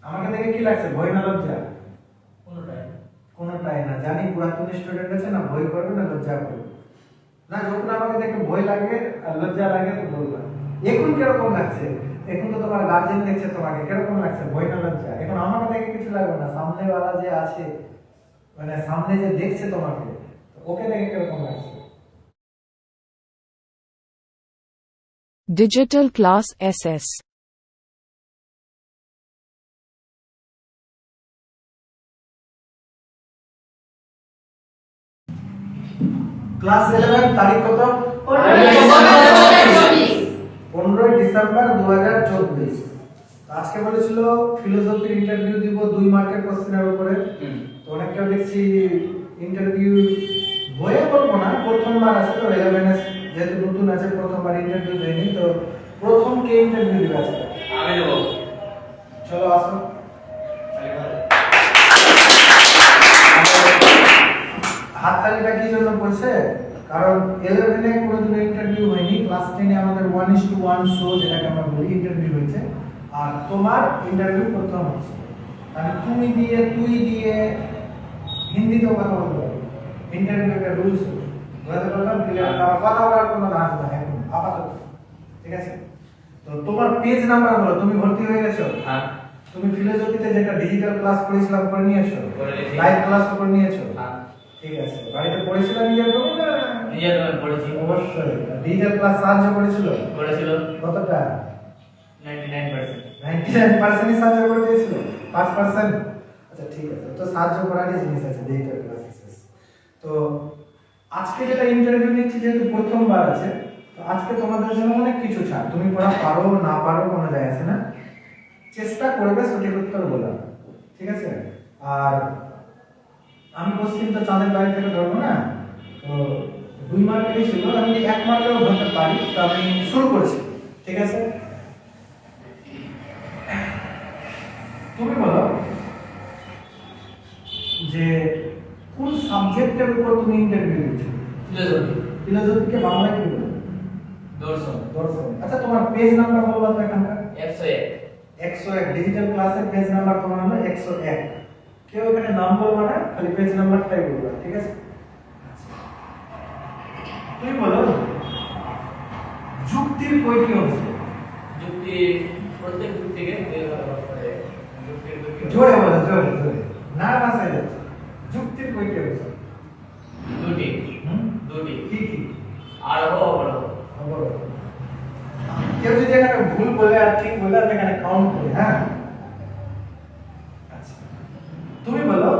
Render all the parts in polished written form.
আমাকে দেখে কি লাগছে, ভয় না লজ্জা? কোনটাই কোনটাই না। জানি পুরাতন স্টুডেন্ট আছে না, ভয় করবে না লজ্জা করবে না। যখন আমাকে দেখে ভয় লাগে আর লজ্জা লাগে তো বলবা। এখন কিরকম লাগছে? এখন তো তোমার গার্জেন দেখছে তোমাকে, কিরকম লাগছে, ভয় না লজ্জা? এখন আমাকে দেখে কিছু লাগবে না, সামনেওয়ালা যে আছে, মানে সামনে যে দেখছে তোমাকে, ওকে দেখে কিরকম লাগছে? Digital Class SS ক্লাস 11 তারিখ কত? 15 ডিসেম্বর 2024। আজকে বলেছিল ফিলোসফি ইন্টারভিউ দিব 2 মার্কের কোশ্চেনের উপরে। তো অনেকটা দেখছি ইন্টারভিউ বইয়ে বলবো না, প্রথমবার আছে তো 11 যেহেতু নতুন আছে, প্রথমবার ইন্টারভিউ দেয়নি, তো প্রথম কে ইন্টারভিউ দিবে আজকে? আমি দেব। চলো আসো। হাততালিটা কি জন্য পড়ছে? কারণ 11 এ কোনোদিনও ইন্টারভিউ হয়নি, ক্লাস 10 এ আমাদের 1:1 শো যেটাকে আমরা বলি ইন্টারভিউ হয়েছে, আর তোমার ইন্টারভিউ প্রথম হচ্ছে। মানে তুমি দিয়ে তুই দিয়ে হিন্দিতেও কথা বলতে পারবে, ইন্টারভিউ একটা রুলস বুঝতে পারলাম। ক্লিয়ার? আমার কথা বলার কোনো রাজ না এখন আপাতত, ঠিক আছে? তো তোমার পেজ নাম্বার বলো, তুমি ভর্তি হয়ে গেছো? হ্যাঁ। তুমি ফিলোসফিতে যেটা ডিজিটাল ক্লাস করেছিলাম করে নিয়েছো? করে নিয়েছি। লাইভ ক্লাস করে নিয়েছো? হ্যাঁ। ঠিক আছে। বাড়িতে পড়েছিলাম নিজের রুমে না? নিজের রুমে পড়েছি। অবশ্যই। ডিজিটাল ক্লাস সাহায্য করেছিল? করেছিল কতটা? 99%। 99% ই সাহায্য করে দিয়েছিল? 5%? আচ্ছা ঠিক আছে, তো সাহায্য করারই জিনিস আছে ডিজিটাল ক্লাসেস। তো আজকে যেটা ইন্টারভিউ নিচ্ছি, যেহেতু প্রথমবার আছে, তো আজকে তোমাদের জন্য অনেক কিছু ছাড়। তুমি পড়া পারো না পারো কোনো যায় আসে না, চেষ্টা করবে সঠিক উত্তর বলার, ঠিক আছে? আর আমি কোশ্চেন তো চাঁদের বাইরে থেকে ধরবো না, তো 2 মার্কেরই ছিল, আমি 1 মার্কেও ধরতে পারি। তো আমি শুরু করছি, ঠিক আছে? তুমি বলো যে কোন সাবজেক্টের উপর তুমি ইন্টারভিউ দিচ্ছ? ফিলোসফি। ফিলোসফিকে বাংলায় কি বলে? দর্শন। দর্শন। আচ্ছা তোমার পেজ নাম্বার বলবা তো এখানকার? 101। 101 ডিজিটাল ক্লাসের পেজ নাম্বার তোমার হলো 101। কেউ এখানে নাম বলবা না, খালি পেজ নাম্বারটাই বলবা, ঠিক আছে? তুমি বলো যুক্তির কয়টি অংশ? যুক্তি প্রত্যেক যুক্তিকে জোরে বলো, জোরে জোরে, নার্ভাস হয়ে যাচ্ছে। যুক্তির কয়টি অংশ? দুটি। হুম? দুটি। কি কি? আরোহ অবরোহ। বলো। কেউ যদি এখানে ভুল বলে আর ঠিক বলে, আমি এখানে কাউন্ট করি, হ্যাঁ? আচ্ছা তুমি বলো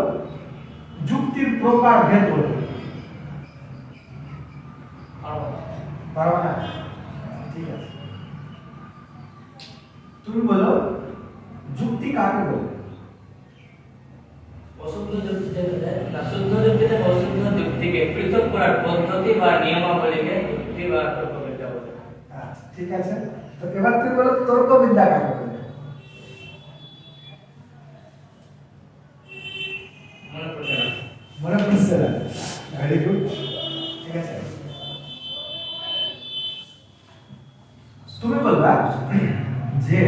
যুক্তির প্রকার ভেদ বলো। আরোহ। পারো না? ঠিক আছে। তুমি বলো যুক্তি কাকে বলে? অশুদ্ধ যুক্তিতে শুদ্ধ যুক্তিতে অশুদ্ধ যুক্তিকে পৃথক করার পদ্ধতি বা নিয়মাবলীকে যুক্তি বা তর্কবিদ্যা বলে। আচ্ছা ঠিক আছে। তো এবার তুমি বলো তর্কবিদ্যা কাকে বলে? মনে পড়ছে না। মনে পড়ছে না? ভেরি গুড, ঠিক আছে। তুমি বলবা যে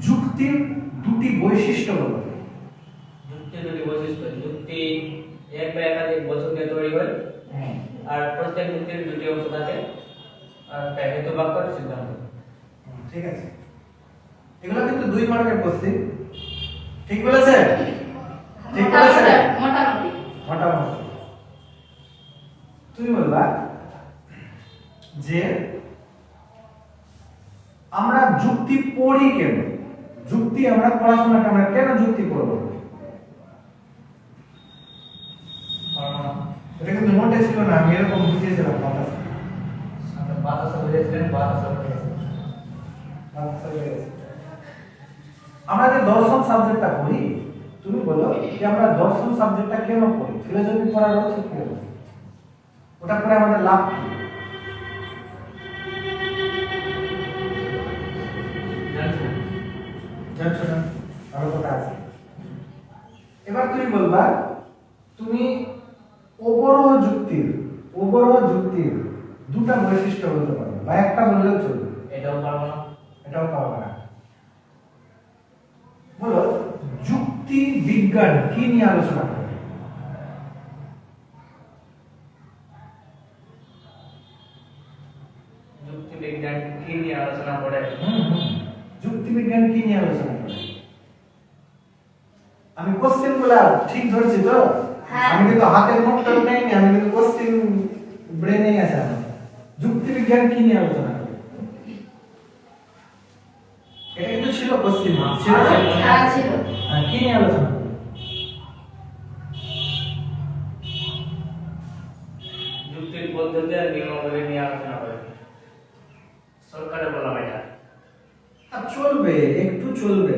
যুক্তির দুটি বৈশিষ্ট্য বলো। যুক্তির দুটি বৈশিষ্ট্য। যুক্তি এক বা একাধিক বচন দিয়ে তৈরি হয়, আর প্রত্যেক যুক্তির দুটি অংশ থাকে, আর হেতু বাক্য আর সিদ্ধান্ত। ঠিক আছে। এগুলো কিন্তু 2 মার্কের কোশ্চেন, ঠিক বলেছে? ঠিক বলেছে? মোটামুটি। মোটামুটি। তুমি বলবা যে আমরা যুক্তি পড়ি কেন? যুক্তি আমরা পড়াশোনা আমরা কেন যুক্তি পড়ব? এটা কিন্তু নোটে ছিল না, আমি এরকম বুঝিয়েছিলাম বাতাসে। বাতাসা বুঝেছিলেন, বাতাসা আমরা যে দর্শন সাবজেক্টটা পড়ি, তুমি বলো যে আমরা দর্শন সাবজেক্টটা কেন পড়ি? ফিলোসফি পড়ার অর্থ কি হবে? ওটা পড়ে আমাদের লাভ কি? জানছো না? আরো কথা আছে। এবার তুমি বলবা তুমি অবরোহ যুক্তির দুটা বৈশিষ্ট্য বলতে পারবে, বা একটা বললেও চলবে। এটাও পারবো না। এটাও পারবে না। যুক্তি বিজ্ঞান কি নিয়ে আলোচনা করে? যুক্তি বিজ্ঞান কি নিয়ে আলোচনা করে? যুক্তি বিজ্ঞান কি নিয়ে আলোচনা করে? আমি কোশ্চেন গুলা ঠিক ধরছি তো? হ্যাঁ। আমি কিন্তু হাতের নোটটা নেইনি, আমি কিন্তু কোশ্চেন ব্রেনেই আছে আমার। যুক্তি বিজ্ঞান কি নিয়ে আলোচনা করে? এটা কিন্তু ছিল কোশ্চেন, ছিল হ্যাঁ ছিল। কি নিয়ে আলোচনা করে? যুক্তির পদ্ধতি আর নিয়মাবলী নিয়ে আলোচনা করে। সরকারে বলা এটা আর চলবে, একটু চলবে,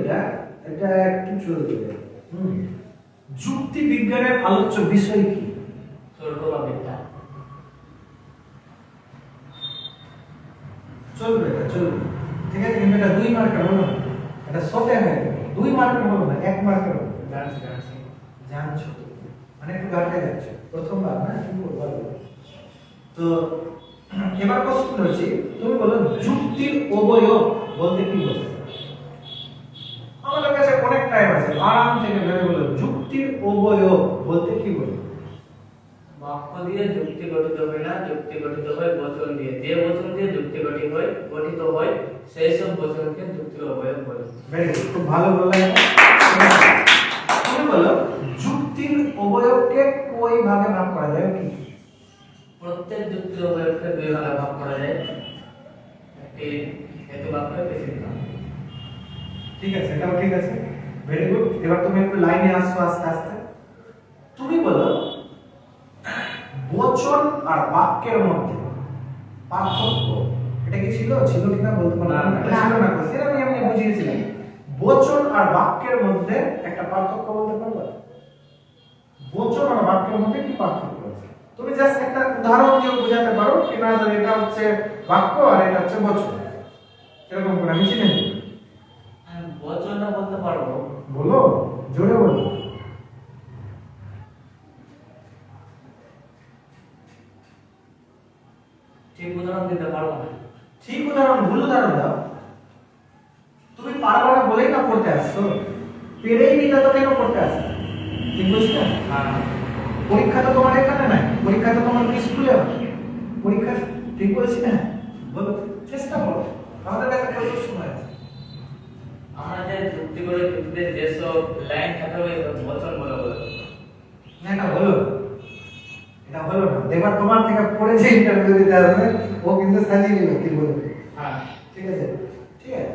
এটা একটু চলবে। যুক্তি বিজ্ঞানের আলোচ্য বিষয় কি? তর্ক বা বিদ্যা। চলবে, এটা চলবে, ঠিক আছে। কিন্তু এটা 2 মার্কের হলো না, এটা শর্টে হয়ে গেল। 2 মার্কের হলো না, 1 মার্কের হলো। জানছি। জানছো তো, মানে একটু ঘাটে যাচ্ছে প্রথমবার না, কি করবো বলো। তো এবার প্রশ্ন হচ্ছে, তুমি বলো যুক্তির অবয়ব বলতে কি বোঝো? আমাদের কাছে অনেক টাইম আছে, আরাম থেকে ভেবে বলো যুক্তির অবয়ব বলতে কি বোঝো? বাক্য দিয়ে যুক্তি গঠিত হয় না, যুক্তি গঠিত হয় বচন দিয়ে। যে বচন দিয়ে যুক্তি গঠিত হয় সেই সব বচনকে যুক্তির অবয়ব বলে। ভেরি গুড, খুব ভালো বললে। তুমি বলো যুক্তির অবয়বকে কই ভাগে ভাগ করা যায়? কি প্রত্যেক যুক্তির অবয়বকে 2 ভাগে ভাগ করা যায়। একটি হেতু বাক্য, একটি সিদ্ধান্ত। ঠিক আছে, এটাও ঠিক আছে। Very good. এবার তুমি একটু লাইনে আসছো আস্তে আস্তে। তুমি বলো বচন আর বাক্যের মধ্যে পার্থক্য এটা কি ছিল কিনা বলতে পারো না? এটা ছিল না, সেটা আমি এমনি বুঝিয়েছিলাম। বচন আর বাক্যের মধ্যে একটা পার্থক্য বলতে পারবে? বচন আর বাক্যের মধ্যে কি পার্থক্য আছে? তুমি জাস্ট একটা উদাহরণ দিয়ে বোঝাতে পারো কি না, এটা হচ্ছে বাক্য আর এটা হচ্ছে বচন, এরকম করে আমি চিনে নিই। বচনটা বলতে পারবো। বলো, জোরে বলো। ঠিক উদাহরণ দিতে পারবো না। ঠিক উদাহরণ, ভুল উদাহরণ দাও। তুমি পারবে না বলেই না পড়তে আসছো, পেরেই নিলে তো কেন পড়তে আসছো? ঠিক বলছি না? পরীক্ষা তো তোমার এখানে নাই, পরীক্ষা তো তোমার স্কুলে হবে। পরীক্ষা ঠিক বলছি না? বলো, চেষ্টা করো, আমাদের কাছে প্রচুর সময় আছে। আমরা যে যুক্তি করে যুক্তিতে যেসব লাইন থাকে ওই বচন বলে বলে। না, এটা হলো না, এটা হলো না। এবার তোমার থেকে পড়ে যে ইন্টারভিউ দিতে আসবে ও কিন্তু সাজিয়ে নিল কি বলবে। হ্যাঁ, ঠিক আছে, ঠিক আছে।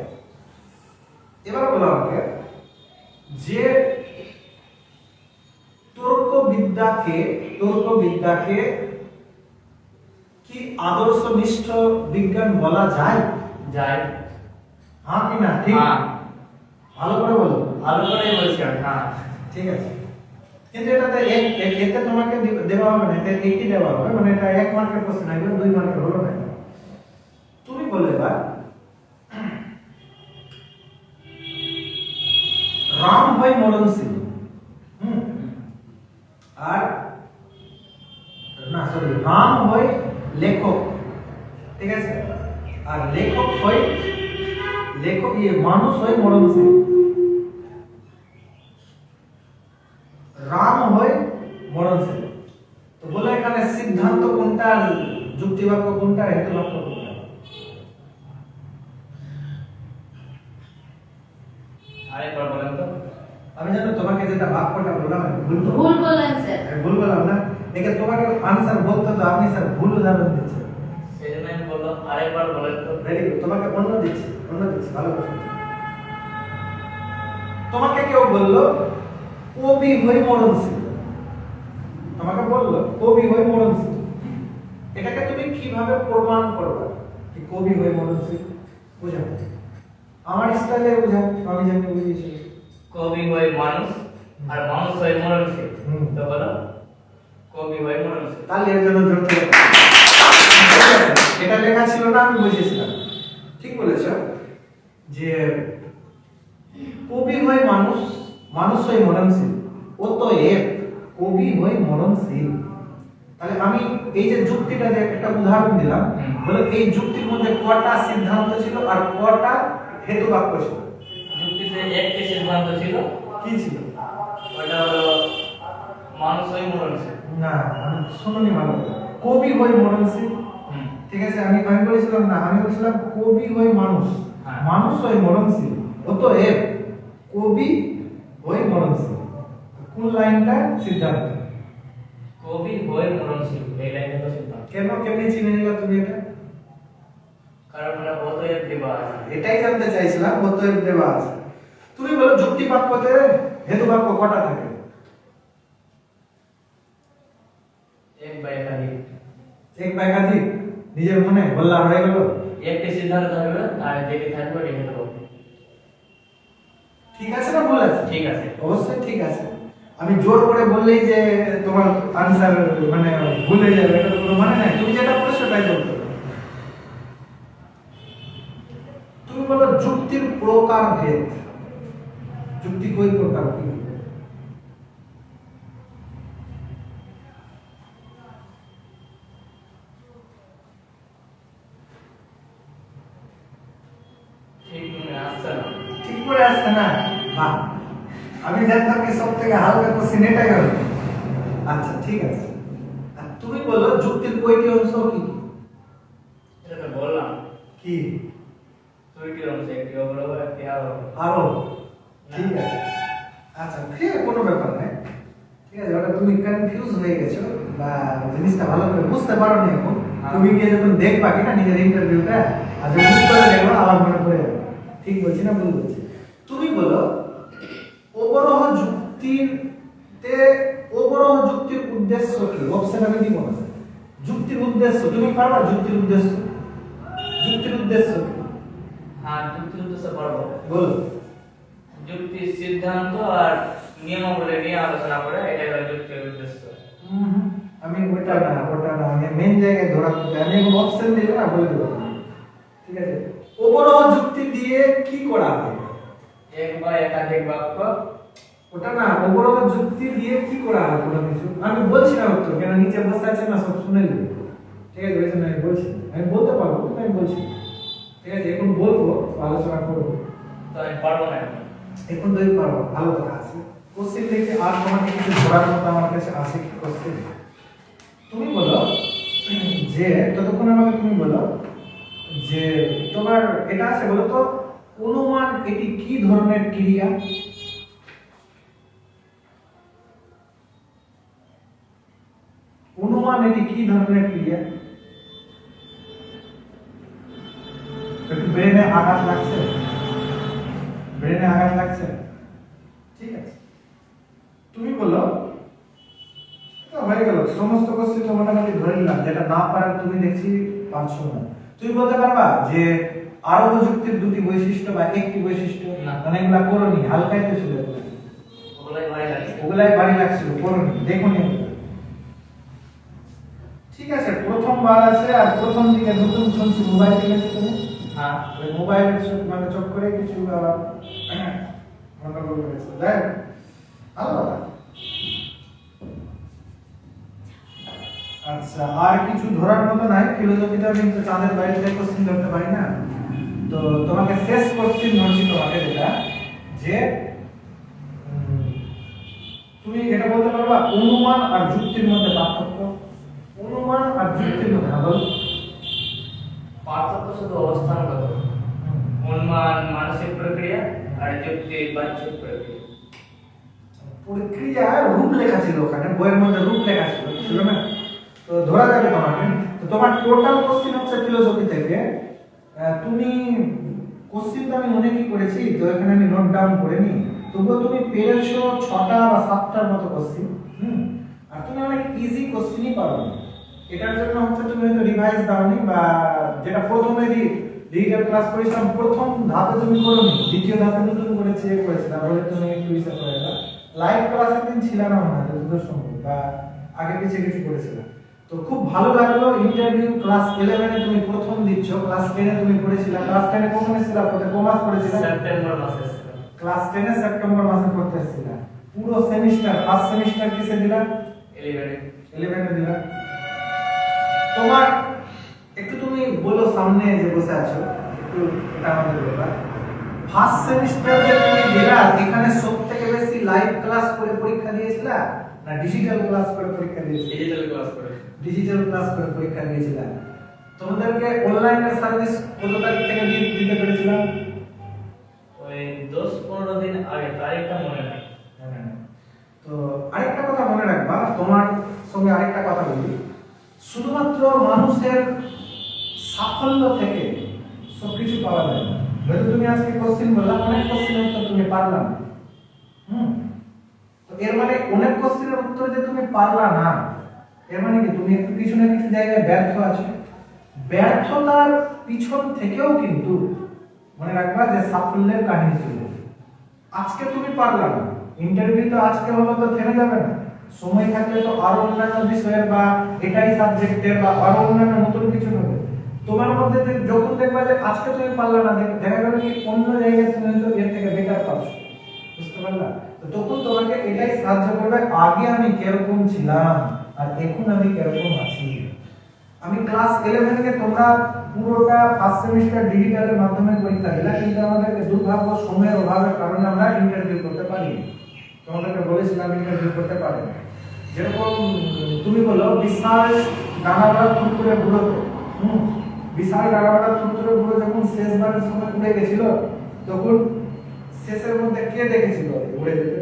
এবার বলো আমাকে যে তর্কবিদ্যাকে কি আদর্শনিষ্ঠ বিজ্ঞান বলা যায়? যাই। হ্যাঁ কি না? ঠিক, হ্যাঁ, ভালো করে বলো। ভালো করেই বলছি আমি। হ্যাঁ, ঠিক আছে, কিন্তু এটাতে এতে তোমাকে দেওয়া হবে না, এটা একই দেওয়া হবে, মানে এটা 1 মার্কের কোশ্চেন আসবে, 2 মার্কের হলো না। তুমি বলো এবার রাম হয় মরণশীল, আর না সরি, রাম হয় লেখক, ঠিক আছে, আর লেখক মানুষ হয় মরণশীল। রাম হয় মরণশীল, তো বলো এখানে সিদ্ধান্ত কোনটা, আর যুক্তি বাক্য কোনটা, হেতু বাক্য কোনটা? আরেকবার বলেন তো। আমি জানো তোমাকে যেটা বাক্যটা বললাম আমি ভুল বললাম। ভুল বললেন স্যার। আমি ভুল বললাম না, একে তোমাকে আনসার বলতে তো আপনি স্যার ভুল উদাহরণ দিচ্ছেন। সেই জন্য আমি বললাম আরেকবার বলেন তো। ভেরি গুড, তোমাকে অন্য দিচ্ছি, ভালো কথা। তোমাকে কেউ বললো কবি হই মরণশীল, তোমাকে বললো কবি হই মরণশীল, এটাকে তুমি কিভাবে প্রমাণ করবে কি কবি হই মরণশীল? বুঝাও, আমার স্টাইলে বুঝাও, আমি যেমন বুঝিয়েছি। কবি হয় মানুষ আর মানুষ হয় মরণশীল। তো বলো কবি হয় মরণশীল। তাহলে এর জন্য জোর করে এটা লেখা ছিল না, আমি বুঝিয়েছিলাম। ঠিক বলেছ যে কবি হয় মানুষ, মানুষ হয় মরণশীল, অতএব কবি হয় মরণশীল। তাহলে আমি এই যে যুক্তিটা যে একটা উদাহরণ দিলাম, বলে এই যুক্তির মধ্যে কটা সিদ্ধান্ত ছিল আর কটা হেতু বাক্য ছিল? যুক্তিতে একটি সিদ্ধান্ত ছিল। কি ছিল? ওটা হলো মানুষ হয়ে মরণশীল। না, আমি শুনুনি ভালো করে। কবি হয়ে মরণশীল। হুম। ঠিক আছে, আমি বলেছিলাম না, আমি বলছিলাম কবি হয়ে মানুষ, হ্যাঁ। মানুষ হয়ে মরণশীল। অতএব কবি হয়ে মরণশীল। কোন লাইনটা সিদ্ধান্ত? কবি হয়ে মরণশীল, এই লাইনে তো সিদ্ধান্ত। কেন, কেমনি চিনে নিলা তুমি এটা? কারণ মানে অতএব দেওয়া আছে। এটাই জানতে চাইছিলাম, অতএব দেওয়া আছে। তুমি বলো যুক্তি বাক্যতে হেতু বাক্য কটা থাকে? এক বা একাধিক। এক বা একাধিক? নিজের মনে বললাম হয়ে গেল? একটি সিদ্ধান্ত থাকবে আর যেটি থাকবে লিখে দেবো। ঠিক আছে না ভুল আছে? ঠিক আছে। অবশ্যই ঠিক আছে। আমি জোর করে বললেই যে তোমার আনসার মানে ভুল হয়ে যাবে, এটা তো কোনো মানে নাই। তুমি যেটা বলো সেটাই বলতে হবে। তুমি বলো যুক্তির প্রকার ভেদ। যুক্তি কই প্রকার কি? ঠিক মনে আসছে না। ঠিক করে আসছে না? বাহ, আমি জানতাম কি সব থেকে হালকা কোশ্চেন এটাই হবে। আচ্ছা ঠিক আছে। আর তুমি বলো যুক্তির কয়টি অংশ কি কি? এটা তো বললাম। কি? দুইটি অংশ, একটি অবলম্ব একটি আরোহ। আরো? ঠিক আছে। আচ্ছা ঠিক আছে, কোনো ব্যাপার নাই। ঠিক আছে, ওটা তুমি কনফিউজ হয়ে গেছো বা জিনিসটা ভালো করে বুঝতে পারোনি এখন। তুমি গিয়ে যখন দেখবা কিনা নিজের ইন্টারভিউটা, আর যখন উত্তরে দেখবা আবার মনে পড়ে যাবে। ঠিক বলছি না ভুল বলছি? তুমি বলো অবরোহ যুক্তিতে অবরোহ যুক্তির উদ্দেশ্য কি? অপশন আমি দিব না। যুক্তির উদ্দেশ্য তুমি পারবা? যুক্তির উদ্দেশ্য, যুক্তির উদ্দেশ্য কি? হ্যাঁ, যুক্তির উদ্দেশ্য পারবো। বলো। যুক্তি সিদ্ধান্ত আর নিয়মাবলী নিয়ে আলোচনা করে, এটাই হলো যুক্তির উদ্দেশ্য। আমি ওটা না, আমি মেন জায়গায় ধরাতে চাই। আমি এখন অপশন দিলে না বলে দেবো। ঠিক আছে, ওভারঅল যুক্তি দিয়ে কি করা হবে? এক বা একাধিক বাক্য। ওটা না, ওভারঅল যুক্তি দিয়ে কি করা হবে কোনো কিছু? আমি বলছি না উত্তর, কেন নিচে বসে আছে না, সব শুনে নেবে। ঠিক আছে, ওই জন্য আমি বলছি না। আমি বলতে পারবো কিন্তু আমি বলছি না। ঠিক আছে, এখন বলবো, আলোচনা করবো। তো আমি পারবো না এখন। এখন তো পারবো, ভালো কথা আছে। কোশ্চেন দেখে আর তোমাকে কিছু ধরার মতো আমার কাছে আছে কি কোশ্চেন? তুমি বলো যে ততক্ষণ আমাকে তুমি বলো যে তোমার এটা আছে, বলো তো অনুমান এটি কি ধরনের ক্রিয়া? অনুমান এটি কি ধরনের ক্রিয়া? একটু ব্রেনে আঘাত লাগছে? ব্রেনে আঘাত লাগছে? ঠিক আছে, তুমি বলো। হয়ে গেল, সমস্ত কোশ্চেন তো মোটামুটি ধরে নিলাম। যেটা না পারার তুমি দেখছি পারছো না। তুমি বলতে পারবা যে আরোহ যুক্তির দুটি বৈশিষ্ট্য বা একটি বৈশিষ্ট্য? না। মানে এগুলা করনি, হালকাই তো ছিল এগুলা। ওগুলাই ভালো লাগে। ওগুলাই ভারী লাগছিল, করনি, দেখোনি ওগুলা। ঠিক আছে, প্রথমবার আছে আর প্রথম দিকে নতুন শুনছি মোবাইল কিনেছো তুমি? হ্যাঁ। ওই মোবাইলের মানে চোখ করে কিছু আবার গন্ডগোল করেছে। দেখ ভালো কথা। আচ্ছা, আর কিছু ধরার মতো নাই। ফিলোসফিতে আমি তো চাঁদের বাইরে থেকে কোশ্চেন ধরতে পারি না। তো তোমাকে শেষ কোশ্চেন ধরছি তোমাকে, যেটা যে তুমি এটা বলতে পারবা অনুমান আর যুক্তির মধ্যে পার্থক্য? অনুমান আর যুক্তির মধ্যে না, বলো। পার্থক্য শুধু অবস্থানগত। অনুমান মানসিক প্রক্রিয়া আর যুক্তি বাহ্যিক প্রক্রিয়া। প্রক্রিয়া রূপ লেখা ছিল ওখানে, বইয়ের মধ্যে রূপ লেখা ছিল না? তো ধরা যাবে তোমাকে। তো তোমার টোটাল কোশ্চেন হচ্ছে ফিলোসফি থেকে। তুমি কোশ্চেনটা আমি মনে কি করেছি, তো এখানে আমি নোট ডাউন করে নি। তবুও তুমি পেরেছো 6টা বা 7টার মতো কোশ্চেন। আর তুমি অনেক ইজি কোশ্চেনই পারো। এটার জন্য হচ্ছে তুমি হয়তো রিভাইজ দাওনি, বা যেটা প্রথমে ডিজিটাল ক্লাস করেছিলাম প্রথম ধাপে তুমি করোনি, দ্বিতীয় ধাপে নতুন করে চেক করেছিলে, তারপরে তুমি একটু হিসাব করে দাও। লাইভ ক্লাসের দিন ছিল না মনে হয় যতদূর সম্ভব, বা আগে পিছিয়ে কিছু করেছিলাম। তো খুব ভালো লাগলো। ইন্টারভিউ ক্লাস 11 এ তুমি প্রথম দিচ্ছ, ক্লাস 10 এ তুমি পড়েছিলা, ক্লাস 10 এ কোন এসেছিলা? কমার্স পড়েছিলা। সেপ্টেম্বর মাসে ক্লাস 10 এ সেপ্টেম্বর মাসে পড়তে এসেছিলা। পুরো সেমিস্টার, ফার্স্ট সেমিস্টার কিসে দিলা? 11 এ দিলা। তোমার একটু তুমি বলো, সামনে যে বসে আছো একটু, এটা আমাদের ব্যাপার। ফার্স্ট সেমিস্টার যে তুমি দিলা, এখানে সবথেকে বেশি লাইভ ক্লাস করে পরীক্ষা দিয়েছিলা না ডিজিটাল ক্লাস করে পরীক্ষা দিয়েছিলে? ডিজিটাল ক্লাস করে। ডিজিটাল ক্লাস করে পরীক্ষা দিয়েছিলা। তোমাদেরকে অনলাইনের সার্ভিস কত তারিখ থেকে দিতে পেরেছিলাম? ওই 10-15 দিন আগে, তারিখটা মনে নাই। তো আরেকটা কথা মনে রাখবা, তোমার সঙ্গে আরেকটা কথা বলি, শুধুমাত্র মানুষের সাফল্য থেকে সবকিছু পাওয়া যায় না। হয়তো তুমি আজকে কোশ্চেন বললা, অনেক কোশ্চেনের উত্তর তুমি পারলা না, তো এর মানে অনেক কোশ্চেনের উত্তর যে তুমি পারলা না, এর মানে কি তুমি একটু কিছু না কিছু জায়গায় ব্যর্থ আছো। ব্যর্থতার পিছন থেকেও কিন্তু মনে রাখবা যে সাফল্যের কাহিনী ছিল। আজকে তুমি পারলা না, ইন্টারভিউ তো আজকে হলো তো থেমে যাবে না, সময় থাকলে তো আরো অন্যান্য বিষয়ের বা এটাই সাবজেক্টের বা আরো অন্যান্য নতুন কিছু হবে তোমার মধ্যে। যখন দেখবা যে আজকে তুমি পারলা না, দেখা গেল কি অন্য জায়গায় তুমি তো এর থেকে বেটার পাচ্ছ, বুঝতে পারলা? তো তখন তোমাকে এটাই সাহায্য করবে, আগে আমি কিরকম ছিলাম আর এখন আমি কিরকম আছি। আমি ক্লাস 11 কে তোমরা পুরোটা ফার্স্ট সেমিস্টার ডিজিটালের মাধ্যমে পরীক্ষা দিলা, কিন্তু আমাদেরকে দুর্ভাগ্য সময়ের অভাবের কারণে আমরা ইন্টারভিউ করতে পারি। তোমাদেরকে বলেছিলাম ইন্টারভিউ করতে পারে। যেরকম তুমি বলো বিশাল ডানাবাড়া থুতরে বুড়ো, বিশাল ডানাবাড়া থুতরে বুড়ো যখন শেষবারের সময় উড়ে গেছিল, তখন শেষের মধ্যে কে দেখেছিল উড়ে যেতে?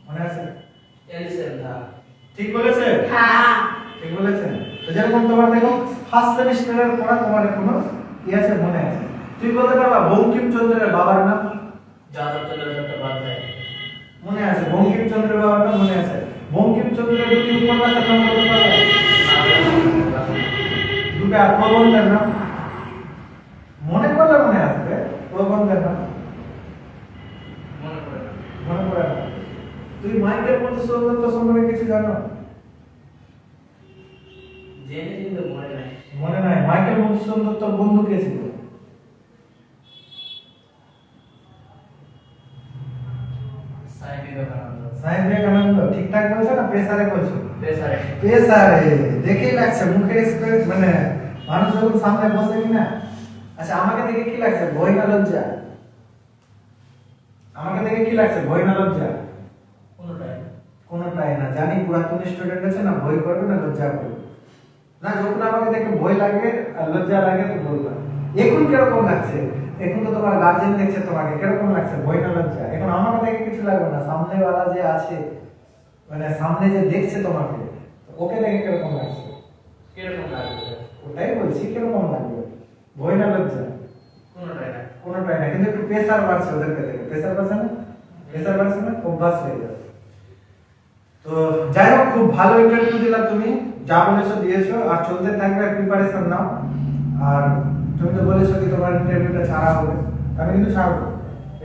মনে আছে? এলিসেন দা। ঠিক বলেছে? হ্যাঁ ঠিক বলেছেন। তো যেরকম তোমার দেখো ফার্স্ট সেমিস্টারের পড়া তোমার এখনো কি আছে মনে আছে? তুই বলতে পারবা বঙ্কিমচন্দ্রের বাবার নাম? যাদবচন্দ্র চট্টোপাধ্যায়। মনে আছে? বঙ্কিমচন্দ্রের বাবার নাম মনে আছে? বঙ্কিমচন্দ্রের দুটি উপন্যাসের নাম বলতে পারবে? দুটা প্রবন্ধের নাম মনে করলে মনে আসবে। প্রবন্ধের নাম মনে পড়ে না। তুই মাইকেল মধুসূদন দত্ত সম্পর্কে কিছু জানো? জেনে কিন্তু মনে নাই। মনে নাই? মাইকেল মধুসূদন দত্তর বন্ধু কে ছিল? স্বামী বিবেকানন্দ। স্বামী বিবেকানন্দ। ঠিকঠাক বলছো না প্রেসারে বলছো? পেশারে। প্রেসারে দেখেই লাগছে মুখের এক্সপ্রেস, মানে মানুষ যখন সামনে বসে কিনা। আচ্ছা আমাকে দেখে কি লাগছে, ভয় না লজ্জা? আমাকে দেখে কি লাগছে, ভয় না লজ্জা? কোনটাই কোনটাই না। জানি পুরাতন স্টুডেন্ট আছে না, ভয় করবে না লজ্জা করবে না। যখন আমাকে দেখে ভয় লাগে আর লজ্জা লাগে তো বললাম। এখন কিরকম লাগছে? এখন তো তোমার গার্জেন দেখছে তোমাকে, কিরকম লাগছে, ভয় না লজ্জা? এখন আমাকে দেখে কিছু লাগবে না, সামনেওয়ালা যে আছে, মানে সামনে যে দেখছে তোমাকে, ওকে দেখে কিরকম লাগছে? কিরকম লাগবে? ওটাই বলছি, কিরকম লাগবে, ভয় না লজ্জা? কোনটাই না। কোনটাই না, কিন্তু একটু প্রেসার বাড়ছে ওদেরকে দেখে। প্রেসার বাড়ছে না? প্রেসার বাড়ছে না, অভ্যাস হয়ে যাবে। তো যাই হোক, খুব ভালো ইন্টারভিউ দিলা তুমি, যা বলেছো দিয়েছো, আর চলতে থাকবে, প্রিপারেশন নাও। আর তুমি তো বলেছো কি তোমার ইন্টারভিউটা ছাড়া হবে, আমি কিন্তু ছাড়বো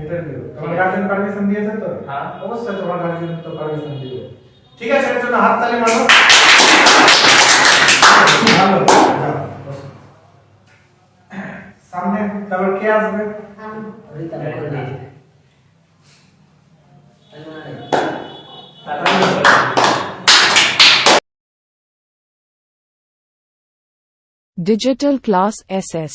ইন্টারভিউ। তোমার গার্জেন পারমিশন দিয়েছে তো? হ্যাঁ। অবশ্যই তোমার গার্জেন তো পারমিশন দিবে। ঠিক আছে, এর জন্য হাততালি মারো। ভালো, যাও, বসো। সামনে তারপর কে আসবে? Digital Class SS